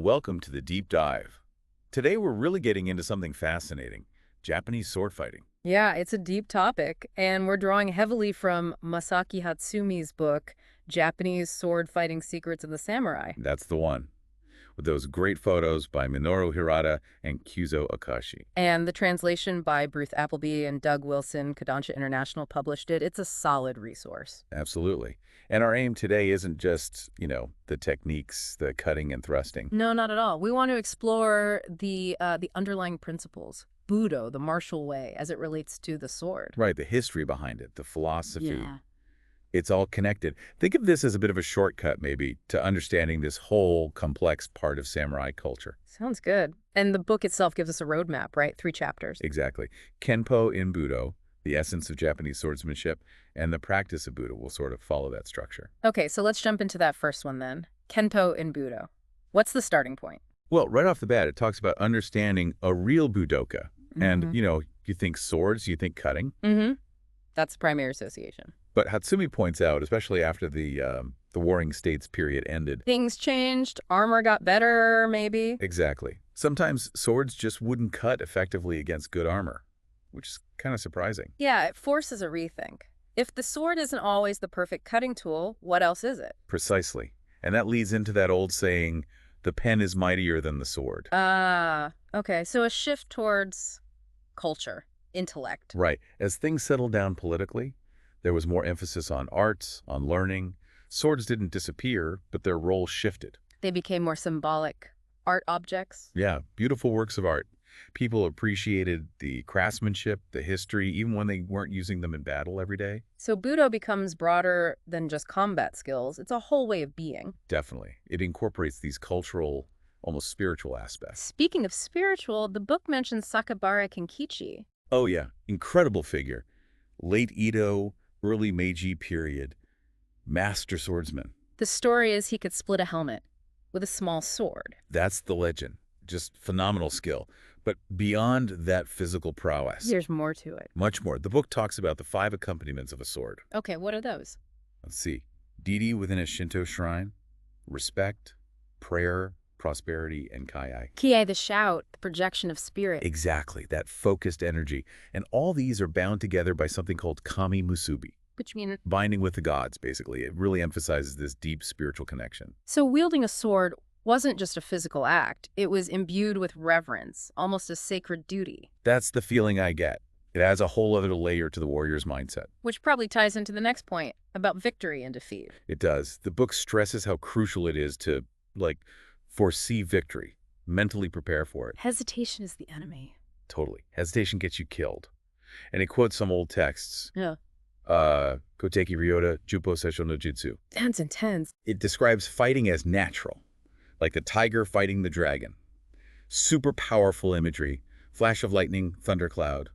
Welcome to the deep dive. Today we're really getting into something fascinating, Japanese sword fighting. Yeah, it's a deep topic, and we're drawing heavily from Masaki Hatsumi's book, Japanese Sword Fighting Secrets of the Samurai. That's the one, with those great photos by Minoru Hirata and Kyuzo Akashi. And the translation by Bruce Appleby and Doug Wilson, Kodansha International published it. It's a solid resource. Absolutely. And our aim today isn't just, the techniques, the cutting and thrusting. No, not at all. We want to explore the underlying principles, Budo, the martial way, as it relates to the sword. Right, the history behind it, the philosophy. Yeah. It's all connected. Think of this as a bit of a shortcut, maybe, to understanding this whole complex part of samurai culture. Sounds good. And the book itself gives us a roadmap, right? 3 chapters. Exactly. Kenpo in Budo, the essence of Japanese swordsmanship, and the practice of Budo will sort of follow that structure. Okay, so let's jump into that first one then. Kenpo in Budo. What's the starting point? Well, right off the bat, it talks about understanding a real budoka. And, Mhm. you think swords, you think cutting. Mm-hmm. That's the primary association. But Hatsumi points out, especially after the Warring States period ended. Things changed, armor got better, maybe. Exactly. Sometimes swords just wouldn't cut effectively against good armor, which is kind of surprising. Yeah, it forces a rethink. If the sword isn't always the perfect cutting tool, what else is it? Precisely. And that leads into that old saying, the pen is mightier than the sword. Okay, so a shift towards culture, intellect. Right. As things settled down politically, there was more emphasis on arts, on learning. Swords didn't disappear, but their role shifted. They became more symbolic art objects. Yeah, beautiful works of art. People appreciated the craftsmanship, the history, even when they weren't using them in battle every day. So Budo becomes broader than just combat skills. It's a whole way of being. Definitely. It incorporates these cultural, almost spiritual aspects. Speaking of spiritual, the book mentions Sakabara Kenkichi. Oh yeah, incredible figure. Late Edo, early Meiji period. Master swordsman. The story is he could split a helmet with a small sword. That's the legend. Just phenomenal skill. But beyond that physical prowess, There's more to it. much more. The book talks about the 5 accompaniments of a sword. Okay, what are those? Let's see. Deity within a Shinto shrine, respect, prayer, prosperity, and kai. Kie, the shout, the projection of spirit. Exactly, that focused energy. And all these are bound together by something called kami musubi, Which means, binding with the gods, basically. It really emphasizes this deep spiritual connection. so wielding a sword wasn't just a physical act. It was imbued with reverence, almost a sacred duty. That's the feeling I get. It adds a whole other layer to the warrior's mindset. Which probably ties into the next point about victory and defeat. It does. The book stresses how crucial it is to, foresee victory, mentally prepare for it. Hesitation is the enemy. Totally. Hesitation gets you killed. And it quotes some old texts. Yeah. Koteki Ryota Jupo Seisho no Jutsu. That's intense. It describes fighting as natural, like the tiger fighting the dragon. Super powerful imagery, flash of lightning, thundercloud,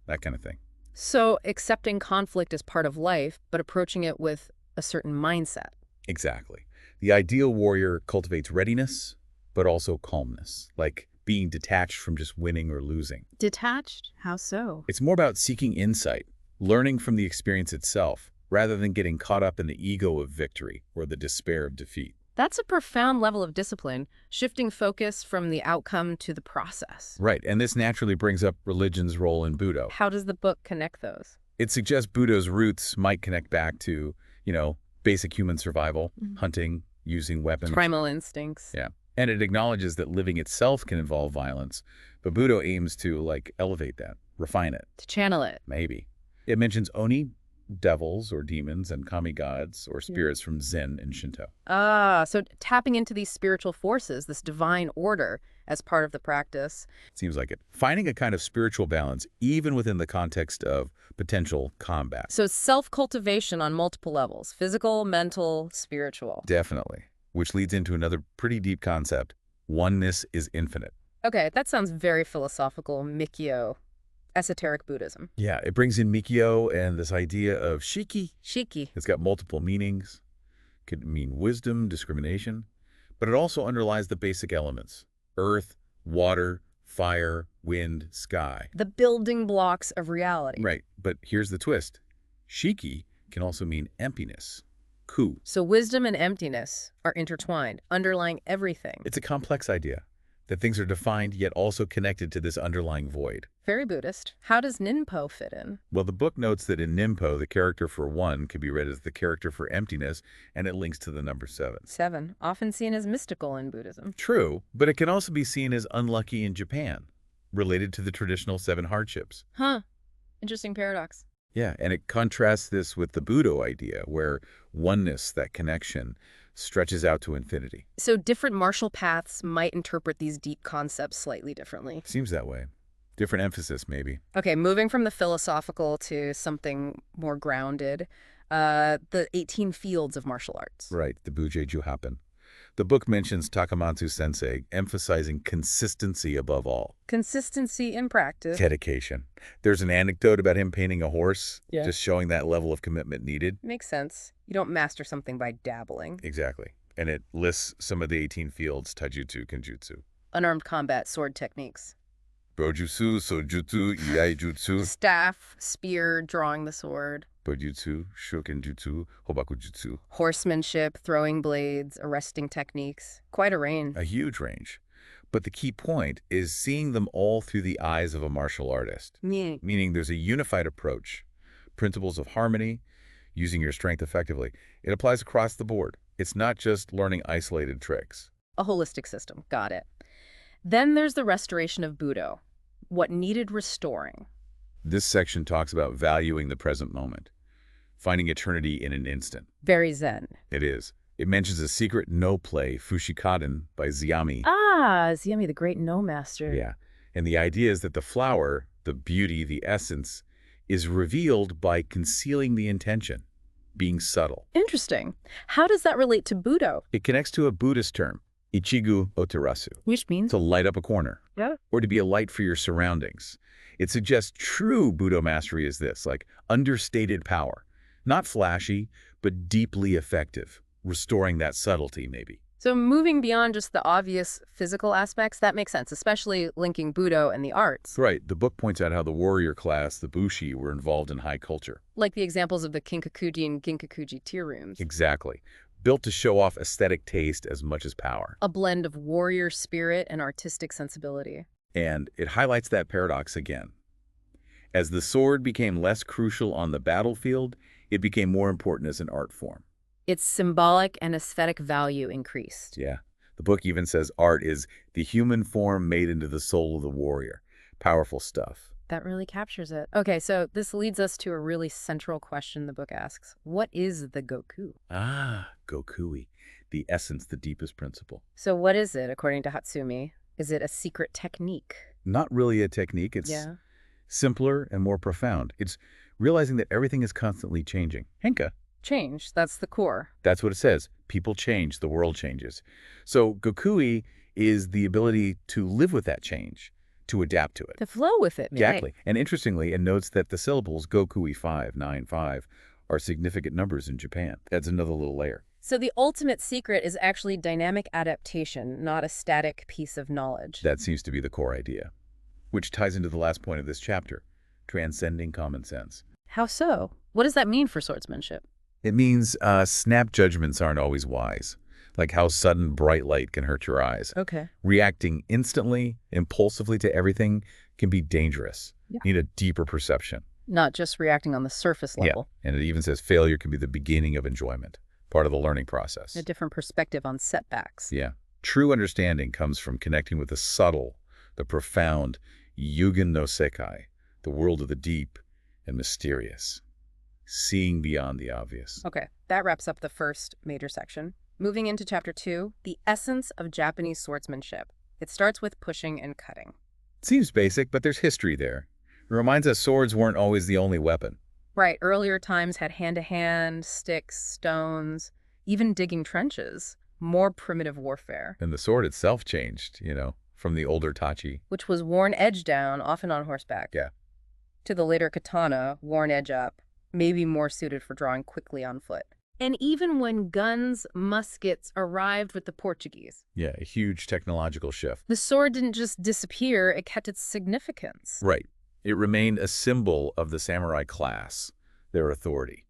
that kind of thing. So accepting conflict as part of life, but approaching it with a certain mindset. Exactly. The ideal warrior cultivates readiness, but also calmness, like being detached from just winning or losing. Detached? How so? It's more about seeking insight, learning from the experience itself, rather than getting caught up in the ego of victory or the despair of defeat. That's a profound level of discipline, shifting focus from the outcome to the process. Right, and this naturally brings up religion's role in Budo. How does the book connect those? It suggests Budo's roots might connect back to, basic human survival, Mhm. hunting, using weapons. Primal instincts. Yeah. And it acknowledges that living itself can involve violence, but Budo aims to, elevate that, refine it, To channel it. maybe. It mentions oni, devils or demons, and kami gods or spirits from Zen and Shinto. So tapping into these spiritual forces, this divine order, as part of the practice. Seems like it. Finding a kind of spiritual balance, even within the context of potential combat. So self-cultivation on multiple levels, physical, mental, spiritual. Definitely. Which leads into another pretty deep concept. Oneness is infinite. Okay, that sounds very philosophical, Mikyo, esoteric Buddhism. Yeah, it brings in Mikyo and this idea of shiki. Shiki. It's got multiple meanings. Could mean wisdom, discrimination. But it also underlies the basic elements. Earth, water, fire, wind, sky. The building blocks of reality. Right, but here's the twist. Shiki can also mean emptiness, Ku. So wisdom and emptiness are intertwined, underlying everything. It's a complex idea, that things are defined yet also connected to this underlying void. Very Buddhist. How does Ninpo fit in? Well, the book notes that in Nimpo, the character for one could be read as the character for emptiness, and it links to the number 7. 7, often seen as mystical in Buddhism. True, but it can also be seen as unlucky in Japan, related to the traditional 7 hardships. Huh. Interesting paradox. Yeah, and it contrasts this with the Buddha idea, where oneness, that connection, stretches out to infinity. So different martial paths might interpret these deep concepts slightly differently. Seems that way. Different emphasis, maybe. Okay, moving from the philosophical to something more grounded, the 18 fields of martial arts. Right, the Bujeju happen. The book mentions Takamatsu Sensei, emphasizing consistency above all. Consistency in practice. Dedication. There's an anecdote about him painting a horse, Yeah. just showing that level of commitment needed. Makes sense. You don't master something by dabbling. Exactly. And it lists some of the 18 fields, taijutsu, kenjutsu. Unarmed combat, sword techniques. Bojutsu, sojutsu, iaijutsu, Staff, spear, drawing the sword. bojutsu, shokenjutsu, hobakujutsu. Horsemanship, throwing blades, arresting techniques. Quite a range. A huge range. But the key point is seeing them all through the eyes of a martial artist, Yeah. meaning there's a unified approach, principles of harmony, using your strength effectively. It applies across the board. It's not just learning isolated tricks. A holistic system. Got it. Then there's the restoration of Budo. What needed restoring. This section talks about valuing the present moment, finding eternity in an instant. Very Zen. It is. It mentions a secret no play, Fushikaden, by Ziyami. Ah, Ziyami, the great no master. Yeah. And the idea is that the flower, the beauty, the essence, is revealed by concealing the intention, being subtle. Interesting. How does that relate to Budo? It connects to a Buddhist term, Ichigu Oterasu, Which means? to light up a corner, Yeah. or to be a light for your surroundings. It suggests true Budo mastery is this, like understated power. Not flashy, but deeply effective, restoring that subtlety, maybe. So moving beyond just the obvious physical aspects, that makes sense, especially linking Budo and the arts. Right. The book points out how the warrior class, the Bushi, were involved in high culture. Like the examples of the Kinkakuji and Ginkakuji tier rooms. Exactly. Built to show off aesthetic taste as much as power. A blend of warrior spirit and artistic sensibility. And it highlights that paradox again. As the sword became less crucial on the battlefield, it became more important as an art form. Its symbolic and aesthetic value increased. Yeah. The book even says art is the human form made into the soul of the warrior. Powerful stuff. That really captures it. Okay, so this leads us to a really central question the book asks. What is the Goku? Ah, Gokui. The essence, the deepest principle. So what is it, according to Hatsumi? Is it a secret technique? Not really a technique. It's simpler and more profound. It's realizing that everything is constantly changing. Henka. Change, that's the core. That's what it says. People change, the world changes. So Gokui is the ability to live with that change, to adapt to it. To flow with it, maybe. Exactly. And interestingly, it notes that the syllables Gokui 5, 9, 5 are significant numbers in Japan. That's another little layer. So the ultimate secret is actually dynamic adaptation, not a static piece of knowledge. That seems to be the core idea, which ties into the last point of this chapter, transcending common sense. How so? What does that mean for swordsmanship? It means snap judgments aren't always wise, like how sudden bright light can hurt your eyes. Okay. Reacting instantly, impulsively to everything can be dangerous. Yeah. Need a deeper perception. Not just reacting on the surface level. Yeah. And it even says failure can be the beginning of enjoyment, part of the learning process. A different perspective on setbacks. Yeah. True understanding comes from connecting with the subtle, the profound, Yugen no Sekai, the world of the deep and mysterious. Seeing beyond the obvious. Okay, that wraps up the first major section. Moving into chapter 2, the essence of Japanese swordsmanship. It starts with pushing and cutting. Seems basic, but there's history there. It reminds us swords weren't always the only weapon. Right, earlier times had hand-to-hand, sticks, stones, even digging trenches. More primitive warfare. And the sword itself changed, from the older tachi. Which was worn edge down, often on horseback. Yeah. To the later katana, worn edge up, maybe more suited for drawing quickly on foot. And even when guns, muskets arrived with the Portuguese. Yeah, a huge technological shift. The sword didn't just disappear, it kept its significance. Right. It remained a symbol of the samurai class, their authority.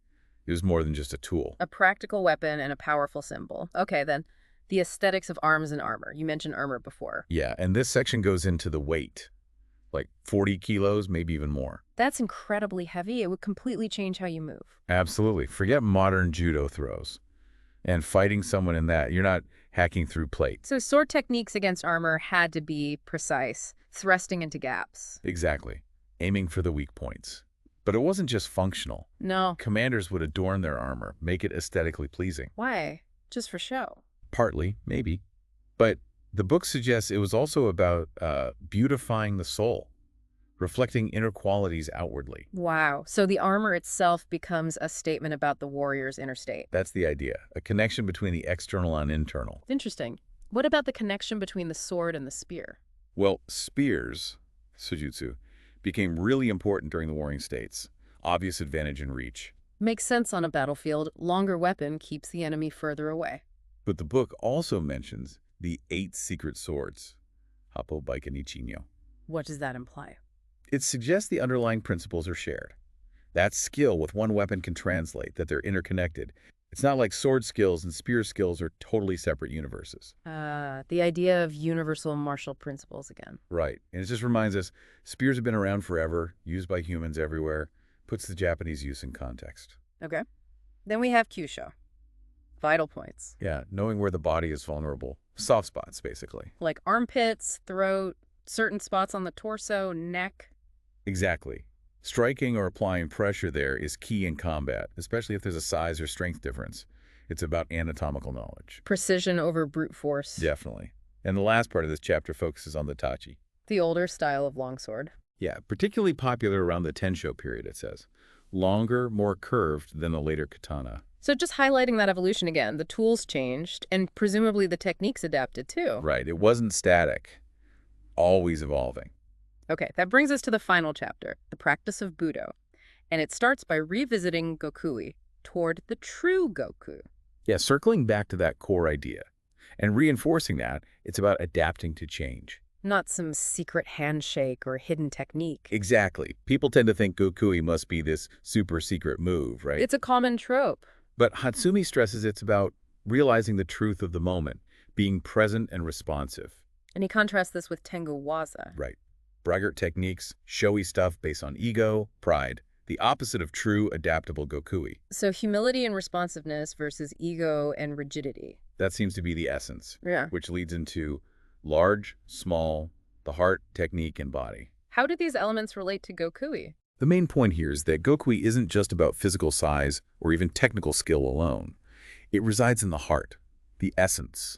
It was more than just a tool. A practical weapon and a powerful symbol. Okay, then. The aesthetics of arms and armor. You mentioned armor before. Yeah, and this section goes into the weight, like 40 kilos, maybe even more. That's incredibly heavy. It would completely change how you move. Absolutely. Forget modern judo throws. And fighting someone in that, you're not hacking through plate. So sword techniques against armor had to be precise, thrusting into gaps. Exactly. Aiming for the weak points. But it wasn't just functional. No. Commanders would adorn their armor, make it aesthetically pleasing. Why? Just for show. Partly, maybe. But the book suggests it was also about beautifying the soul, reflecting inner qualities outwardly. Wow. So the armor itself becomes a statement about the warrior's inner state. That's the idea, a connection between the external and internal. Interesting. What about the connection between the sword and the spear? Well, spears, Sujutsu, became really important during the Warring States. Obvious advantage in reach. Makes sense on a battlefield. Longer weapon keeps the enemy further away. But the book also mentions the 8 secret swords, Happo, Baika, Nichinyo. What does that imply? It suggests the underlying principles are shared. That skill with one weapon can translate, that they're interconnected. It's not like sword skills and spear skills are totally separate universes. The idea of universal martial principles again. Right. And it just reminds us, spears have been around forever, used by humans everywhere, puts the Japanese use in context. Okay. Then we have Kyusho. Vital points. Yeah, knowing where the body is vulnerable. Soft spots, basically. Like armpits, throat, certain spots on the torso, neck. Exactly. Striking or applying pressure there is key in combat, especially if there's a size or strength difference. It's about anatomical knowledge. Precision over brute force. Definitely. And the last part of this chapter focuses on the tachi. The older style of longsword. Yeah, particularly popular around the Tensho period, it says. Longer, more curved than the later katana. So just highlighting that evolution again, the tools changed, and presumably the techniques adapted too. Right, it wasn't static. Always evolving. Okay, that brings us to the final chapter, the practice of Budo. And it starts by revisiting Gokui toward the true Goku. Yeah, circling back to that core idea. And reinforcing that, it's about adapting to change. Not some secret handshake or hidden technique. Exactly. People tend to think Gokui must be this super secret move, right? It's a common trope. But Hatsumi stresses it's about realizing the truth of the moment, being present and responsive. And he contrasts this with Tengu Waza. Right. Braggart techniques, showy stuff based on ego, pride, the opposite of true, adaptable Gokui. So humility and responsiveness versus ego and rigidity. That seems to be the essence, Yeah. which leads into large, small, the heart, technique, and body. How do these elements relate to Gokui? The main point here is that Gokui isn't just about physical size or even technical skill alone. It resides in the heart, the essence.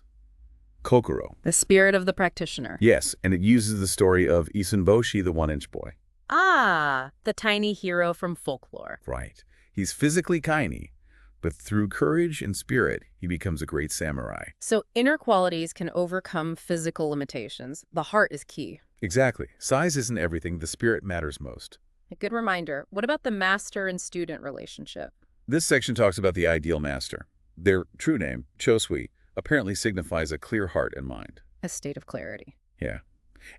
Kokoro. The spirit of the practitioner. Yes, and it uses the story of Isunboshi, the one-inch boy. Ah, the tiny hero from folklore. Right. He's physically tiny, but through courage and spirit, he becomes a great samurai. So inner qualities can overcome physical limitations. The heart is key. Exactly. Size isn't everything. The spirit matters most. A good reminder. What about the master and student relationship? This section talks about the ideal master. Their true name, Chosui, apparently signifies a clear heart and mind. A state of clarity. Yeah.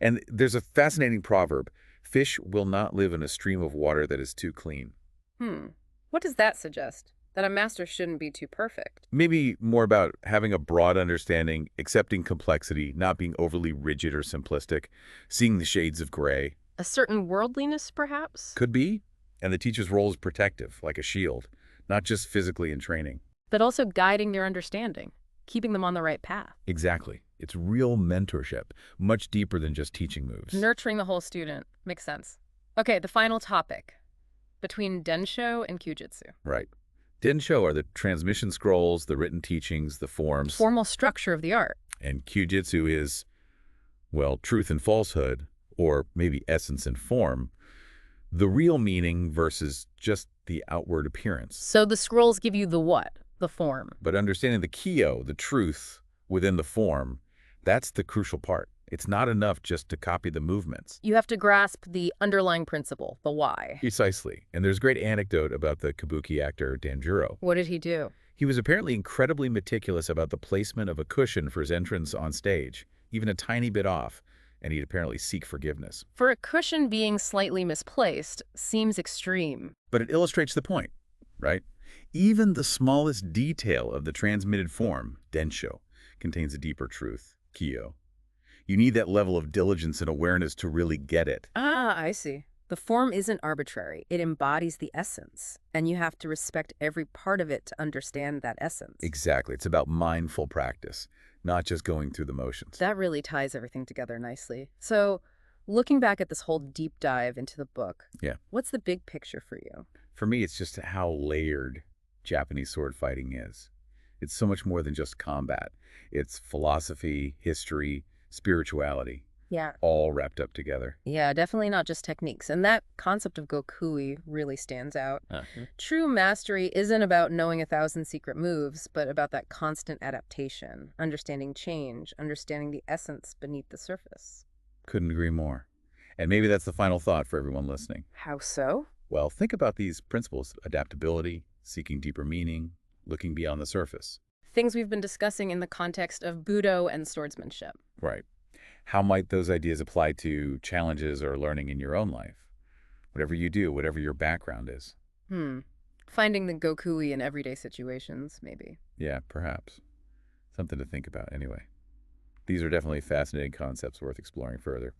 And there's a fascinating proverb, fish will not live in a stream of water that is too clean. What does that suggest? That a master shouldn't be too perfect. Maybe more about having a broad understanding, accepting complexity, not being overly rigid or simplistic, seeing the shades of gray. A certain worldliness, perhaps? Could be. And the teacher's role is protective, like a shield, not just physically in training. But also guiding their understanding, keeping them on the right path. Exactly. It's real mentorship, much deeper than just teaching moves. Nurturing the whole student. Makes sense. Okay, the final topic. Between Densho and Kyujitsu. Right. Densho are the transmission scrolls, the written teachings, the forms. Formal structure of the art. And Kyujitsu is, well, truth and falsehood, or maybe essence and form, the real meaning versus just the outward appearance. So the scrolls give you the what? The form. But understanding the kyo, the truth within the form, that's the crucial part. It's not enough just to copy the movements. You have to grasp the underlying principle, the why. Precisely. And there's a great anecdote about the kabuki actor Danjuro. What did he do? He was apparently incredibly meticulous about the placement of a cushion for his entrance on stage, even a tiny bit off, and he'd apparently seek forgiveness. For a cushion being slightly misplaced seems extreme. But it illustrates the point, right? Even the smallest detail of the transmitted form, densho, contains a deeper truth, kyo. You need that level of diligence and awareness to really get it. Ah, I see. The form isn't arbitrary. It embodies the essence, and you have to respect every part of it to understand that essence. Exactly. It's about mindful practice, not just going through the motions. That really ties everything together nicely. So, looking back at this whole deep dive into the book, Yeah. what's the big picture for you? For me, it's just how layered Japanese sword fighting is. It's so much more than just combat. It's philosophy, history, spirituality, Yeah. all wrapped up together. Yeah, definitely not just techniques. And that concept of gokui really stands out. True mastery isn't about knowing 1,000 secret moves, but about that constant adaptation, understanding change, understanding the essence beneath the surface. Couldn't agree more. And maybe that's the final thought for everyone listening. How so? Well, think about these principles: adaptability, seeking deeper meaning, looking beyond the surface. Things we've been discussing in the context of Budo and swordsmanship. Right. How might those ideas apply to challenges or learning in your own life? Whatever you do, whatever your background is. Hmm. Finding the gokui in everyday situations, maybe. Yeah, perhaps. Something to think about anyway. These are definitely fascinating concepts worth exploring further.